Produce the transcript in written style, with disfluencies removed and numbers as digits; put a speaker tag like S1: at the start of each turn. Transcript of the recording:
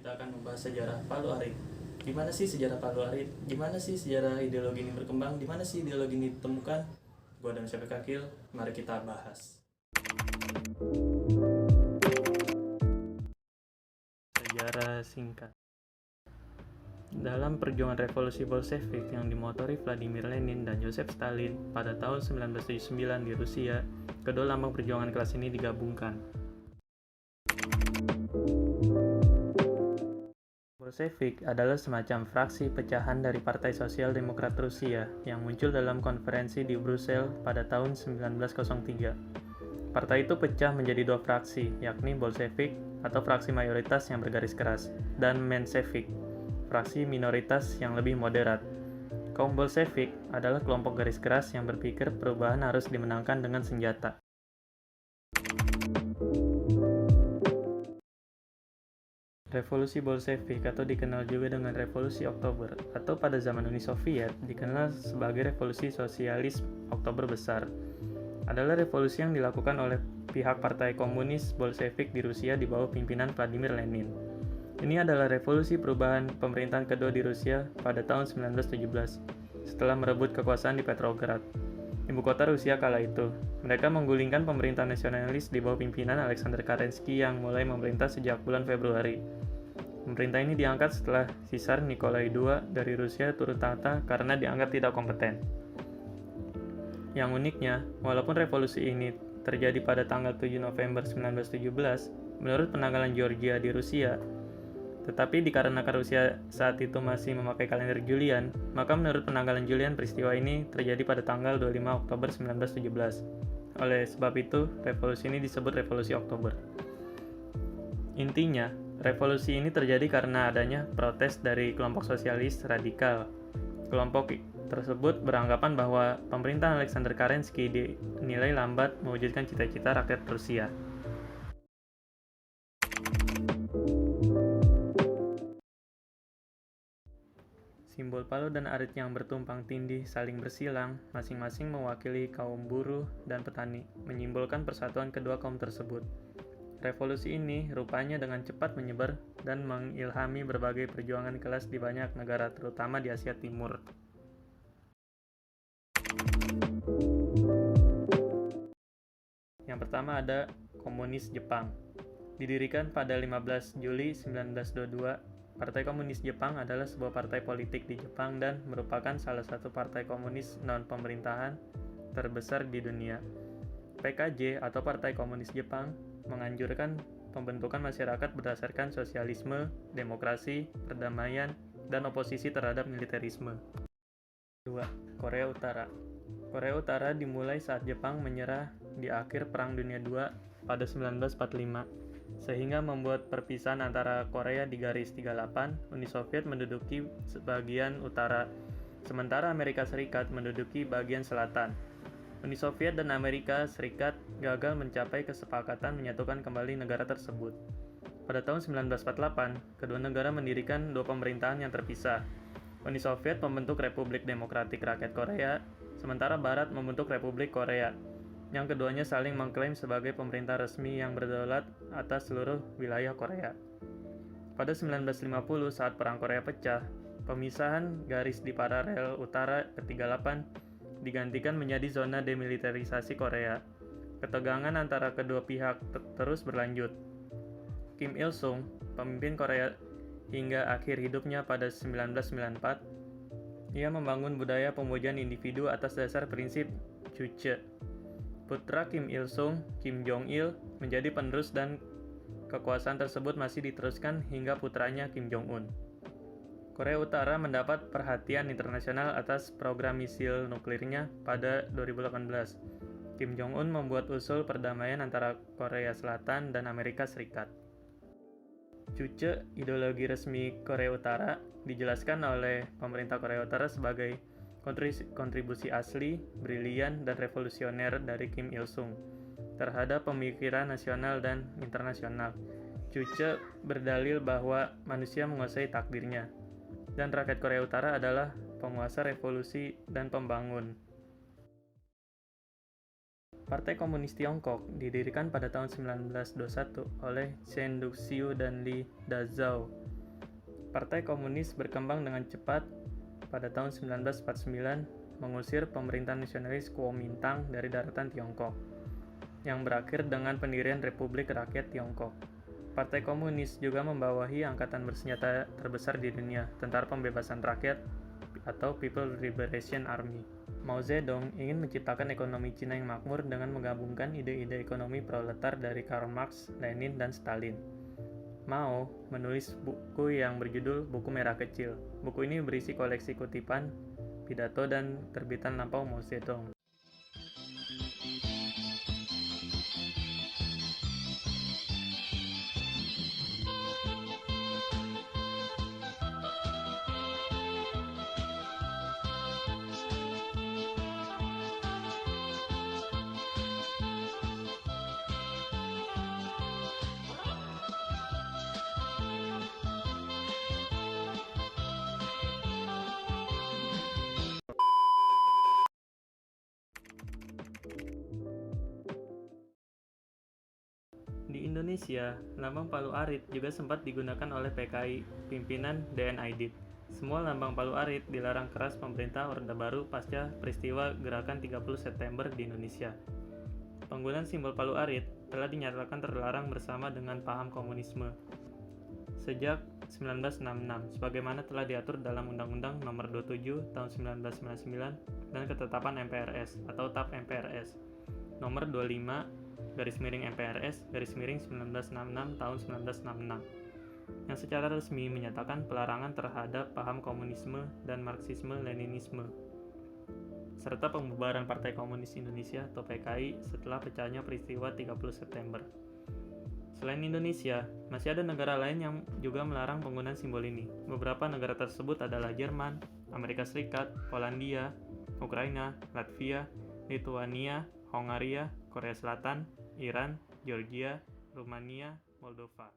S1: Kita akan membahas sejarah Palu Arit. Gimana sih sejarah Palu Arit? Gimana sih sejarah ideologi ini berkembang? Gimana sih ideologi ini ditemukan? Gua dan Syafik Akil, mari kita bahas. Sejarah singkat. Dalam perjuangan revolusi Bolshevik yang dimotori Vladimir Lenin dan Joseph Stalin pada tahun 1979 di Rusia, kedua lambang perjuangan kelas ini digabungkan. Bolshevik adalah semacam fraksi pecahan dari Partai Sosial Demokrat Rusia yang muncul dalam konferensi di Brussels pada tahun 1903. Partai itu pecah menjadi dua fraksi, yakni Bolshevik atau fraksi mayoritas yang bergaris keras, dan Menshevik, fraksi minoritas yang lebih moderat. Kaum Bolshevik adalah kelompok garis keras yang berpikir perubahan harus dimenangkan dengan senjata. Revolusi Bolshevik atau dikenal juga dengan Revolusi Oktober atau pada zaman Uni Soviet dikenal sebagai Revolusi Sosialis Oktober Besar adalah revolusi yang dilakukan oleh pihak Partai Komunis Bolshevik di Rusia di bawah pimpinan Vladimir Lenin. Ini adalah revolusi perubahan pemerintahan kedua di Rusia pada tahun 1917 setelah merebut kekuasaan di Petrograd, ibu kota Rusia kala itu. Mereka menggulingkan pemerintah nasionalis di bawah pimpinan Alexander Kerensky yang mulai memerintah sejak bulan Februari. Pemerintah ini diangkat setelah Tsar Nikolai II dari Rusia turun tahta karena dianggap tidak kompeten. Yang uniknya, walaupun revolusi ini terjadi pada tanggal 7 November 1917 menurut penanggalan Georgia di Rusia, tetapi dikarenakan Rusia saat itu masih memakai kalender Julian, maka menurut penanggalan Julian peristiwa ini terjadi pada tanggal 25 Oktober 1917. Oleh sebab itu, revolusi ini disebut Revolusi Oktober. Intinya, revolusi ini terjadi karena adanya protes dari kelompok sosialis radikal. Kelompok tersebut beranggapan bahwa pemerintahan Alexander Kerensky dinilai lambat mewujudkan cita-cita rakyat Rusia. Simbol Palu dan Arit yang bertumpang tindih saling bersilang, masing-masing mewakili kaum buruh dan petani, menyimbolkan persatuan kedua kaum tersebut. Revolusi ini rupanya dengan cepat menyebar dan mengilhami berbagai perjuangan kelas di banyak negara, terutama di Asia Timur. Yang pertama ada Komunis Jepang. Didirikan pada 15 Juli 1922, Partai Komunis Jepang adalah sebuah partai politik di Jepang dan merupakan salah satu partai komunis non-pemerintahan terbesar di dunia. PKJ atau Partai Komunis Jepang menganjurkan pembentukan masyarakat berdasarkan sosialisme, demokrasi, perdamaian, dan oposisi terhadap militerisme. 2. Korea Utara. Korea Utara dimulai saat Jepang menyerah di akhir Perang Dunia II pada 1945. Sehingga membuat perpisahan antara Korea di garis 38, Uni Soviet menduduki bagian utara, sementara Amerika Serikat menduduki bagian selatan. Uni Soviet dan Amerika Serikat gagal mencapai kesepakatan menyatukan kembali negara tersebut. Pada tahun 1948, kedua negara mendirikan dua pemerintahan yang terpisah. Uni Soviet membentuk Republik Demokratik Rakyat Korea, sementara Barat membentuk Republik Korea, yang keduanya saling mengklaim sebagai pemerintah resmi yang berdaulat atas seluruh wilayah Korea. Pada 1950 saat Perang Korea pecah, pemisahan garis di paralel utara ke-38 digantikan menjadi zona demilitarisasi Korea. Ketegangan antara kedua pihak terus berlanjut. Kim Il-sung, pemimpin Korea hingga akhir hidupnya pada 1994, ia membangun budaya pemujaan individu atas dasar prinsip Juche. Putra Kim Il-sung, Kim Jong-il, menjadi penerus dan kekuasaan tersebut masih diteruskan hingga putranya Kim Jong-un. Korea Utara mendapat perhatian internasional atas program misil nuklirnya pada 2018. Kim Jong-un membuat usul perdamaian antara Korea Selatan dan Amerika Serikat. Juche, ideologi resmi Korea Utara, dijelaskan oleh pemerintah Korea Utara sebagai kontribusi asli, brilian, dan revolusioner dari Kim Il-sung terhadap pemikiran nasional dan internasional. Juche berdalil bahwa manusia menguasai takdirnya, dan rakyat Korea Utara adalah penguasa revolusi dan pembangun. Partai Komunis Tiongkok didirikan pada tahun 1921 oleh Chen Duxiu dan Li Dazhao. Partai Komunis berkembang dengan cepat pada tahun 1949 mengusir pemerintahan nasionalis Kuomintang dari daratan Tiongkok, yang berakhir dengan pendirian Republik Rakyat Tiongkok. Partai Komunis juga membawahi angkatan bersenjata terbesar di dunia, Tentara Pembebasan Rakyat atau People Liberation Army. Mao Zedong ingin menciptakan ekonomi Cina yang makmur dengan menggabungkan ide-ide ekonomi proletar dari Karl Marx, Lenin, dan Stalin. Mao menulis buku yang berjudul Buku Merah Kecil. Buku ini berisi koleksi kutipan, pidato, dan terbitan lampau Mao Zedong. Di Indonesia, lambang Palu Arit juga sempat digunakan oleh PKI, pimpinan DN Aidit. Semua lambang Palu Arit dilarang keras pemerintah Orde Baru pasca peristiwa Gerakan 30 September di Indonesia. Penggunaan simbol Palu Arit telah dinyatakan terlarang bersama dengan paham komunisme sejak 1966, sebagaimana telah diatur dalam Undang-Undang Nomor 27 Tahun 1999 dan Ketetapan MPRS atau TAP MPRS Nomor 25/MPRS/1966 tahun 1966 yang secara resmi menyatakan pelarangan terhadap paham komunisme dan Marxisme-Leninisme serta pembubaran Partai Komunis Indonesia atau PKI setelah pecahnya peristiwa 30 September. Selain Indonesia, masih ada negara lain yang juga melarang penggunaan simbol ini. Beberapa negara tersebut adalah Jerman, Amerika Serikat, Polandia, Ukraina, Latvia, Lituania, Hongaria, Korea Selatan, Iran, Georgia, Rumania, Moldova.